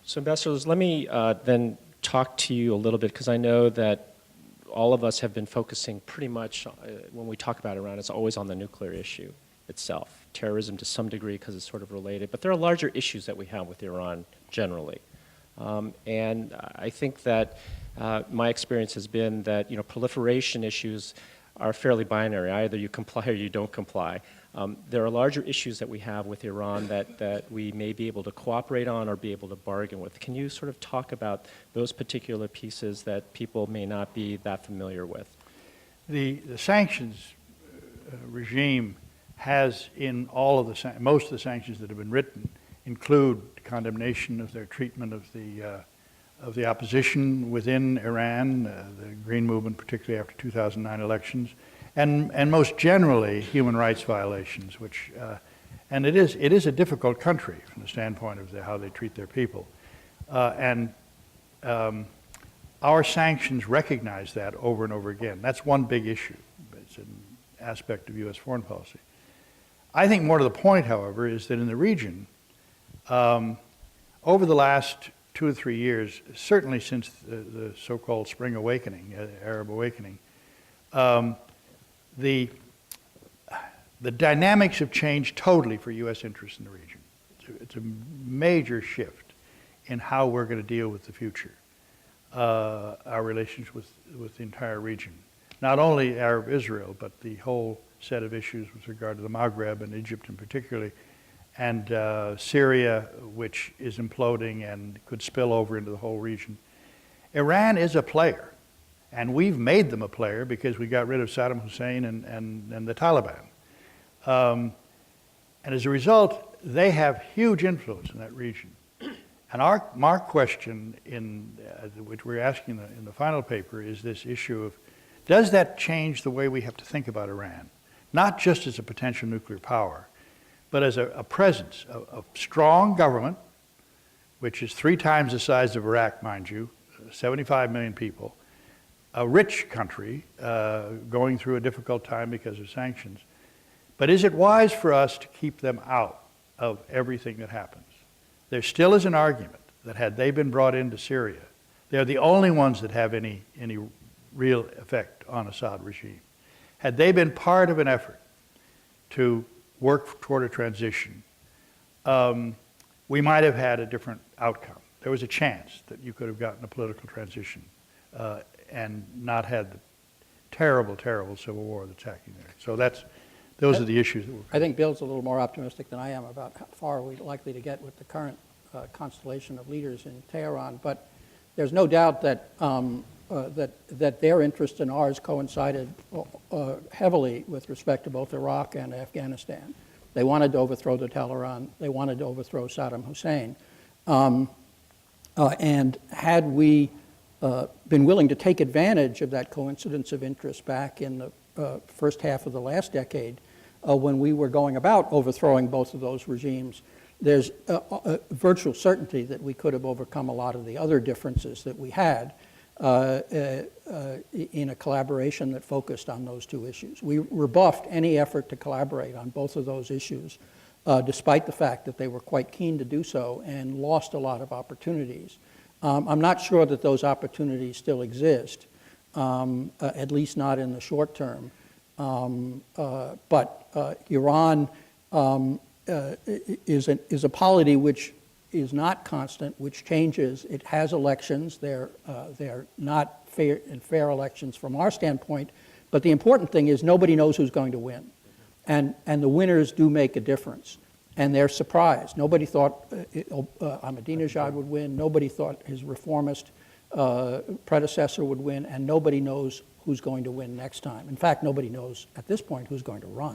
So ambassadors, let me then talk to you a little bit, because I know that all of us have been focusing pretty much, when we talk about Iran, it's always on the nuclear issue itself. Terrorism to some degree because it's sort of related, but there are larger issues that we have with Iran generally. And I think that my experience has been that, proliferation issues are fairly binary. Either you comply or you don't comply. There are larger issues that we have with Iran that we may be able to cooperate on or be able to bargain with. Can you sort of talk about those particular pieces that people may not be that familiar with? The sanctions regime has in all of most of the sanctions that have been written include condemnation of their treatment of the opposition within Iran, the Green Movement, particularly after 2009 elections, and most generally human rights violations, which and it is a difficult country from the standpoint of how they treat their people, and our sanctions recognize that over and over again. That's one big issue. It's an aspect of U.S. foreign policy. I think more to the point, however, is that in the region, over the last 2 or 3 years, certainly since the so-called Spring Awakening, Arab Awakening, the dynamics have changed totally for U.S. interests in the region. It's a major shift in how we're going to deal with the future, our relations with the entire region. Not only Arab-Israel, but the whole set of issues with regard to the Maghreb and Egypt in particular, and Syria, which is imploding and could spill over into the whole region. Iran is a player, and we've made them a player because we got rid of Saddam Hussein and the Taliban. And as a result, they have huge influence in that region. And our question, which we're asking in the final paper, is this issue of, does that change the way we have to think about Iran? Not just as a potential nuclear power, but as a presence, a strong government, which is 3 times the size of Iraq, mind you, 75 million people, a rich country going through a difficult time because of sanctions. But is it wise for us to keep them out of everything that happens? There still is an argument that had they been brought into Syria, they're the only ones that have any real effect on Assad regime. Had they been part of an effort to work toward a transition, we might have had a different outcome. There was a chance that you could have gotten a political transition and not had the terrible, terrible civil war that's happening there. So those are the issues that we're I think Bill's a little more optimistic than I am about how far we're likely to get with the current constellation of leaders in Tehran. But there's no doubt that that their interests and ours coincided heavily with respect to both Iraq and Afghanistan. They wanted to overthrow the Taliban. They wanted to overthrow Saddam Hussein. And had we been willing to take advantage of that coincidence of interest back in the first half of the last decade, when we were going about overthrowing both of those regimes, there's a virtual certainty that we could have overcome a lot of the other differences that we had in a collaboration that focused on those 2 issues. We rebuffed any effort to collaborate on both of those issues, despite the fact that they were quite keen to do so and lost a lot of opportunities. I'm not sure that those opportunities still exist, at least not in the short term. But Iran is a polity which is not constant, which changes. It has elections. They're not fair elections from our standpoint. But the important thing is nobody knows who's going to win. And the winners do make a difference. And they're surprised. Nobody thought Ahmadinejad would win. Nobody thought his reformist predecessor would win. And nobody knows who's going to win next time. In fact, nobody knows at this point who's going to run.